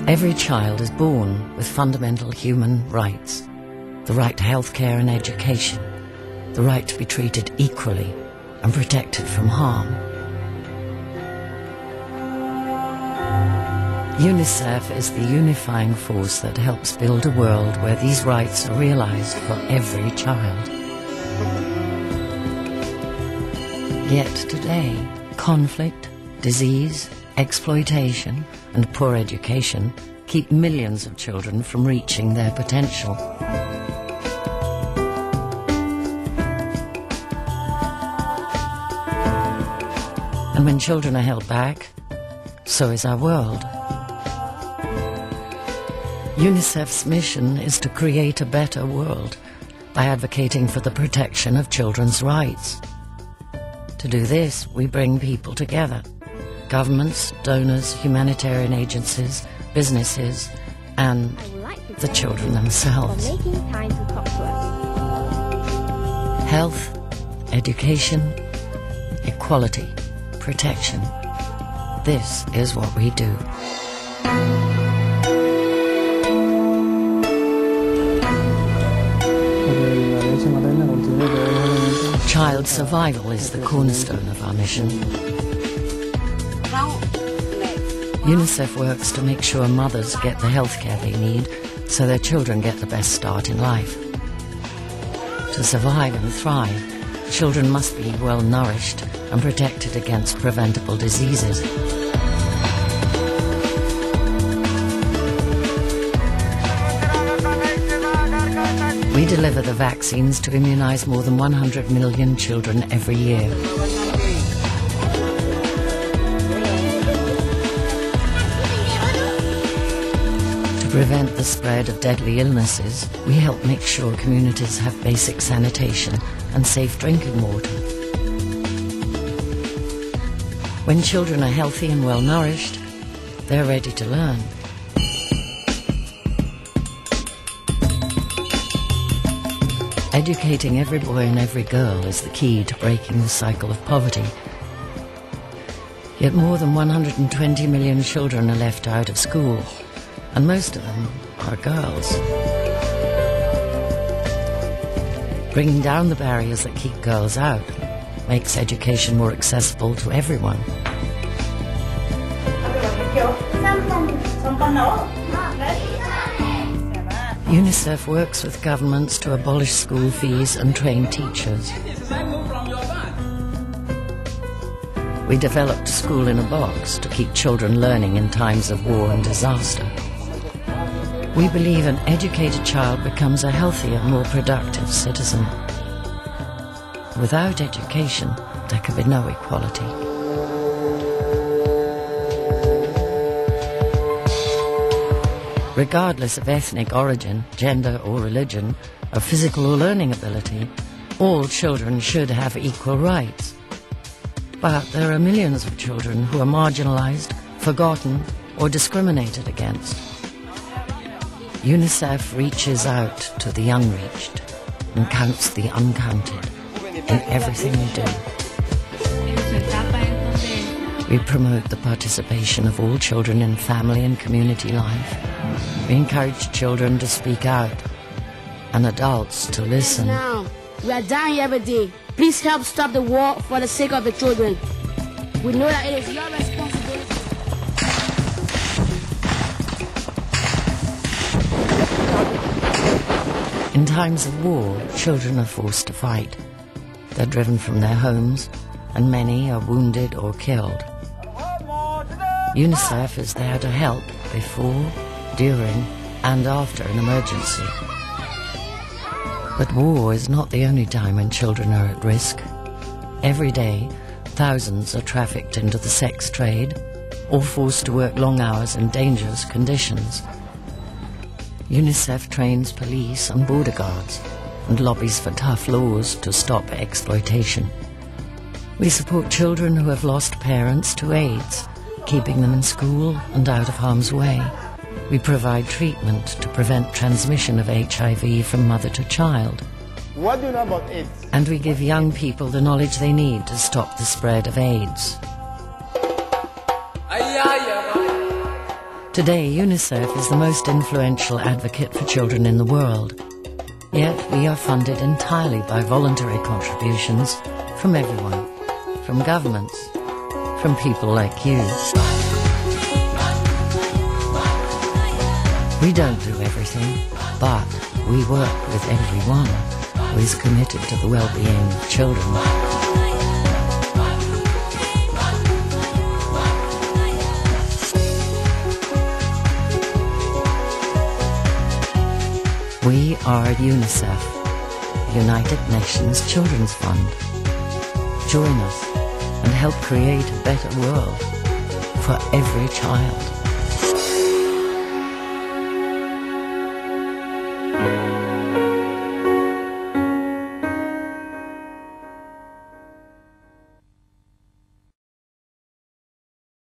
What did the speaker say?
Every child is born with fundamental human rights. The right to healthcare and education. The right to be treated equally and protected from harm. UNICEF is the unifying force that helps build a world where these rights are realized for every child. Yet today, conflict, disease, exploitation, and poor education keep millions of children from reaching their potential. And when children are held back, so is our world. UNICEF's mission is to create a better world by advocating for the protection of children's rights. To do this, we bring people together. Governments, donors, humanitarian agencies, businesses, and the children themselves. Health, education, equality, protection. This is what we do. Child survival is the cornerstone of our mission. UNICEF works to make sure mothers get the healthcare they need so their children get the best start in life. To survive and thrive, children must be well nourished and protected against preventable diseases. We deliver the vaccines to immunize more than 100 million children every year. To prevent the spread of deadly illnesses, we help make sure communities have basic sanitation and safe drinking water. When children are healthy and well nourished, they're ready to learn. Educating every boy and every girl is the key to breaking the cycle of poverty. Yet more than 120 million children are left out of school, and most of them are girls. Bringing down the barriers that keep girls out makes education more accessible to everyone. UNICEF works with governments to abolish school fees and train teachers. We developed School in a Box to keep children learning in times of war and disaster. We believe an educated child becomes a healthier, more productive citizen. Without education, there can be no equality. Regardless of ethnic origin, gender or religion, of physical or learning ability, all children should have equal rights. But there are millions of children who are marginalized, forgotten, or discriminated against. UNICEF reaches out to the unreached and counts the uncounted in everything we do. We promote the participation of all children in family and community life. We encourage children to speak out and adults to listen. Now, we are dying every day. Please help stop the war for the sake of the children. We know that it is your responsibility. In times of war, children are forced to fight. They're driven from their homes, and many are wounded or killed. UNICEF is there to help before, during, and after an emergency. But war is not the only time when children are at risk. Every day, thousands are trafficked into the sex trade or forced to work long hours in dangerous conditions. UNICEF trains police and border guards and lobbies for tough laws to stop exploitation. We support children who have lost parents to AIDS, keeping them in school and out of harm's way. We provide treatment to prevent transmission of HIV from mother to child. What do you know about AIDS? And we give young people the knowledge they need to stop the spread of AIDS. Today, UNICEF is the most influential advocate for children in the world. Yet we are funded entirely by voluntary contributions from everyone, from governments, from people like you. We don't do everything, but we work with everyone who is committed to the well-being of children. We are UNICEF, United Nations Children's Fund. Join us and help create a better world for every child.